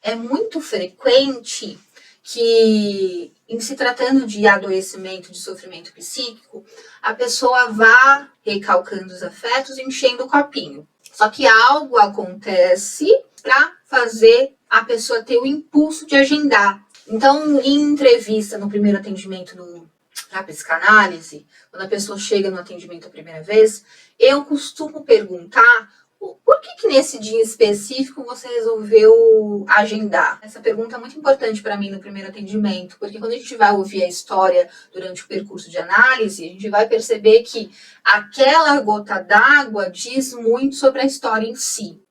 é muito frequente que, em se tratando de adoecimento, de sofrimento psíquico, a pessoa vá recalcando os afetos, enchendo o copinho. Só que algo acontece para fazer a pessoa ter o impulso de agendar. Então, em entrevista, no primeiro atendimento na psicanálise, quando a pessoa chega no atendimento a primeira vez, eu costumo perguntar por que nesse dia específico você resolveu agendar? Essa pergunta é muito importante para mim no primeiro atendimento, porque quando a gente vai ouvir a história durante o percurso de análise, a gente vai perceber que aquela gota d'água diz muito sobre a história em si.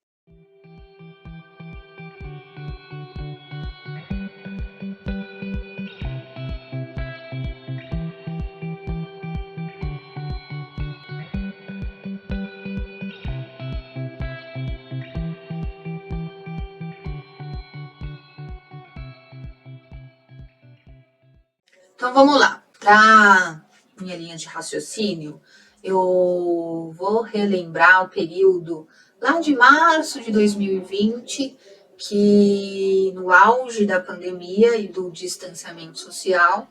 Então vamos lá, para minha linha de raciocínio, eu vou relembrar o período lá de março de 2020, que no auge da pandemia e do distanciamento social,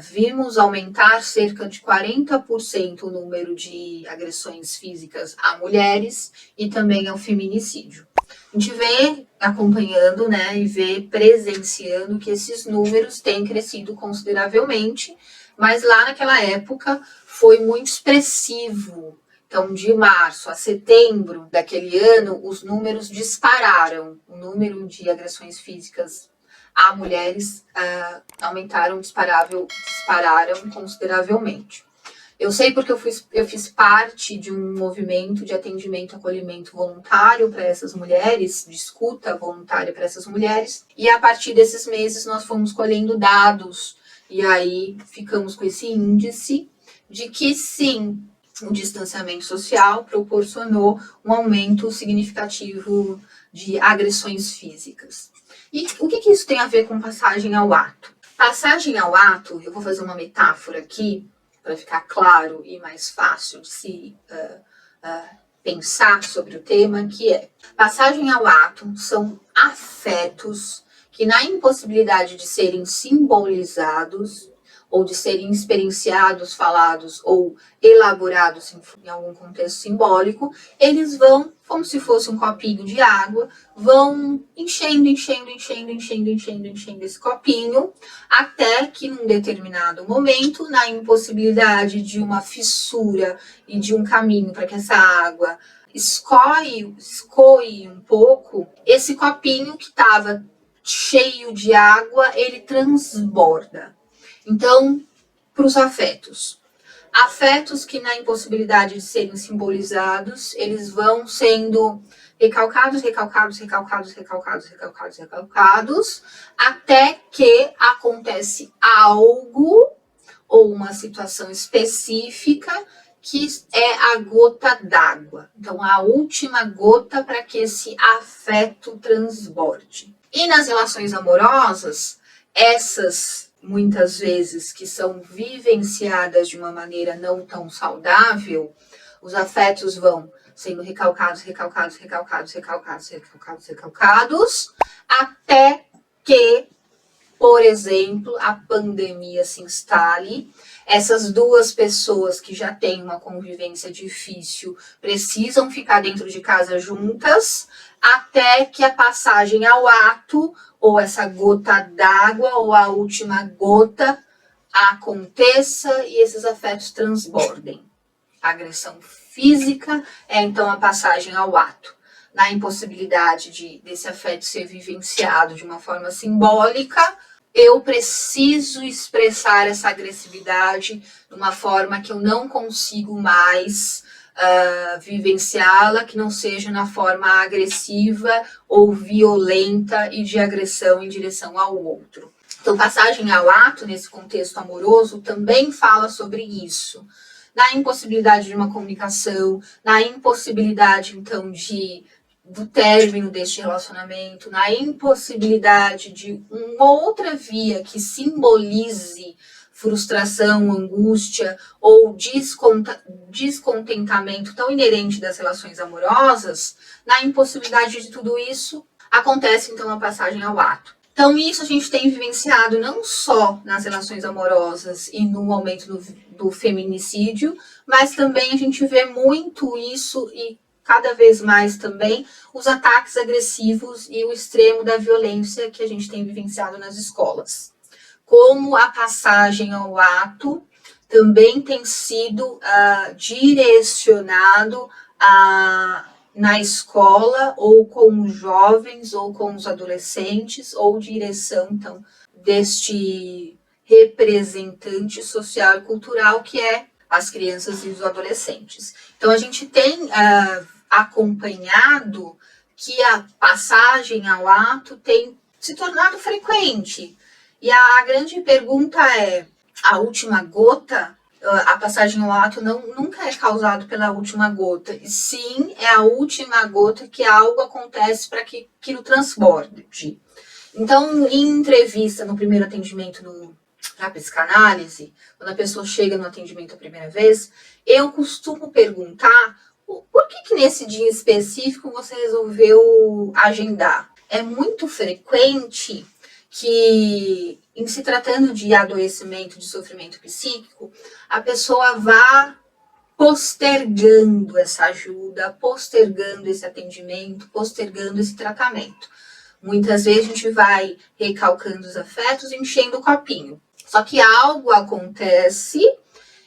vimos aumentar cerca de 40% o número de agressões físicas a mulheres e também ao feminicídio. A gente vê acompanhando, né, e vê presenciando que esses números têm crescido consideravelmente, mas lá naquela época foi muito expressivo. Então, de março a setembro daquele ano, os números dispararam. O número de agressões físicas a mulheres dispararam consideravelmente. Eu sei porque eu fiz parte de um movimento de atendimento e acolhimento voluntário para essas mulheres, de escuta voluntária para essas mulheres, e a partir desses meses nós fomos colhendo dados, e aí ficamos com esse índice de que sim, o distanciamento social proporcionou um aumento significativo de agressões físicas. E o que isso tem a ver com passagem ao ato? Passagem ao ato, eu vou fazer uma metáfora aqui, para ficar claro e mais fácil de se pensar sobre o tema, que é passagem ao ato são afetos que, na impossibilidade de serem simbolizados ou de serem experienciados, falados ou elaborados em algum contexto simbólico, eles vão, como se fosse um copinho de água, vão enchendo esse copinho, até que num determinado momento, na impossibilidade de uma fissura e de um caminho para que essa água escoe um pouco, esse copinho que estava cheio de água, ele transborda. Então, para os afetos que na impossibilidade de serem simbolizados, eles vão sendo recalcados, até que acontece algo ou uma situação específica que é a gota d'água. Então, a última gota para que esse afeto transborde. E nas relações amorosas, essas muitas vezes que são vivenciadas de uma maneira não tão saudável, os afetos vão sendo recalcados, até que, por exemplo, a pandemia se instale. Essas duas pessoas que já têm uma convivência difícil precisam ficar dentro de casa juntas, até que a passagem ao ato, ou essa gota d'água, ou a última gota, aconteça e esses afetos transbordem. A agressão física é então a passagem ao ato. Na impossibilidade desse afeto ser vivenciado de uma forma simbólica, eu preciso expressar essa agressividade de uma forma que eu não consigo mais vivenciá-la, que não seja na forma agressiva ou violenta e de agressão em direção ao outro. Então, passagem ao ato, nesse contexto amoroso, também fala sobre isso. Na impossibilidade de uma comunicação, na impossibilidade, então, do término deste relacionamento, na impossibilidade de uma outra via que simbolize frustração, angústia ou descontentamento tão inerente das relações amorosas, na impossibilidade de tudo isso, acontece então a passagem ao ato. Então isso a gente tem vivenciado não só nas relações amorosas e no aumento do feminicídio, mas também a gente vê muito isso e cada vez mais também os ataques agressivos e o extremo da violência que a gente tem vivenciado nas escolas. Como a passagem ao ato também tem sido direcionado na escola, ou com os jovens, ou com os adolescentes, ou direção, então, deste representante social e cultural que é as crianças e os adolescentes. Então, a gente tem acompanhado que a passagem ao ato tem se tornado frequente. E a grande pergunta é, a última gota, a passagem ao ato nunca é causado pela última gota, e sim é a última gota que algo acontece para que aquilo transborde. Então, em entrevista, no primeiro atendimento na psicanálise, quando a pessoa chega no atendimento a primeira vez, eu costumo perguntar por que nesse dia específico você resolveu agendar. É muito frequente que, em se tratando de adoecimento, de sofrimento psíquico, a pessoa vá postergando essa ajuda, postergando esse atendimento, postergando esse tratamento. Muitas vezes a gente vai recalcando os afetos, enchendo o copinho. Só que algo acontece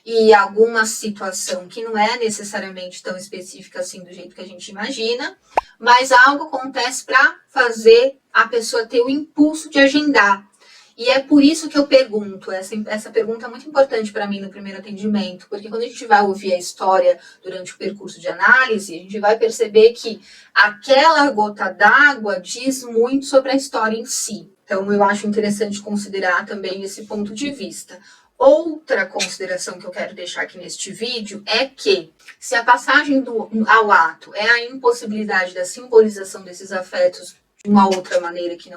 e alguma situação que não é necessariamente tão específica assim do jeito que a gente imagina, mas algo acontece para fazer a pessoa ter o impulso de agendar. E é por isso que eu pergunto, essa pergunta é muito importante para mim no primeiro atendimento, porque quando a gente vai ouvir a história durante o percurso de análise, a gente vai perceber que aquela gota d'água diz muito sobre a história em si. Então eu acho interessante considerar também esse ponto de vista. Outra consideração que eu quero deixar aqui neste vídeo é que, se a passagem ao ato é a impossibilidade da simbolização desses afetos de uma outra maneira que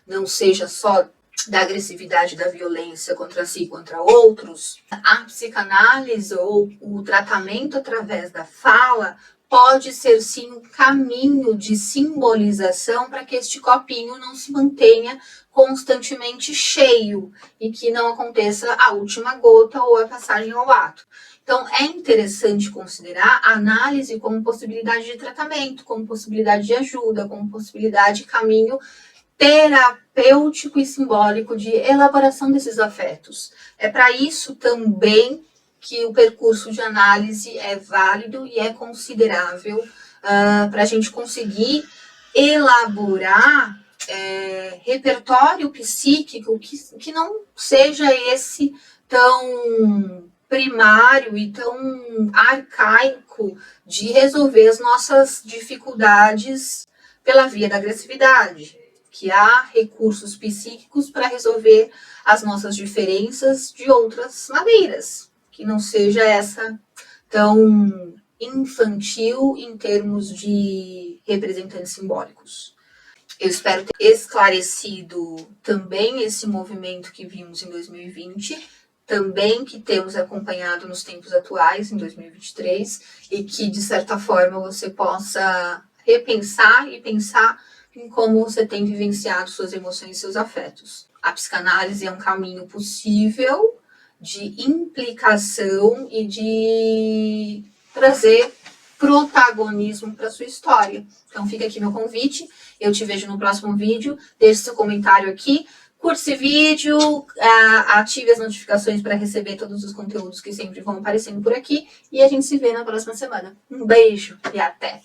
não seja só da agressividade, da violência contra si e contra outros, a psicanálise ou o tratamento através da fala pode ser sim um caminho de simbolização para que este copinho não se mantenha constantemente cheio e que não aconteça a última gota ou a passagem ao ato. Então, é interessante considerar a análise como possibilidade de tratamento, como possibilidade de ajuda, como possibilidade de caminho terapêutico e simbólico de elaboração desses afetos. É para isso também que o percurso de análise é válido e é considerável para a gente conseguir elaborar repertório psíquico que não seja esse tão primário e tão arcaico de resolver as nossas dificuldades pela via da agressividade, que há recursos psíquicos para resolver as nossas diferenças de outras maneiras, que não seja essa tão infantil em termos de representantes simbólicos. Eu espero ter esclarecido também esse movimento que vimos em 2020, também que temos acompanhado nos tempos atuais, em 2023, e que, de certa forma, você possa repensar e pensar em como você tem vivenciado suas emoções e seus afetos. A psicanálise é um caminho possível de implicação e de trazer protagonismo para sua história. Então fica aqui meu convite, eu te vejo no próximo vídeo, deixe seu comentário aqui, curte esse vídeo, ative as notificações para receber todos os conteúdos que sempre vão aparecendo por aqui e a gente se vê na próxima semana. Um beijo e até!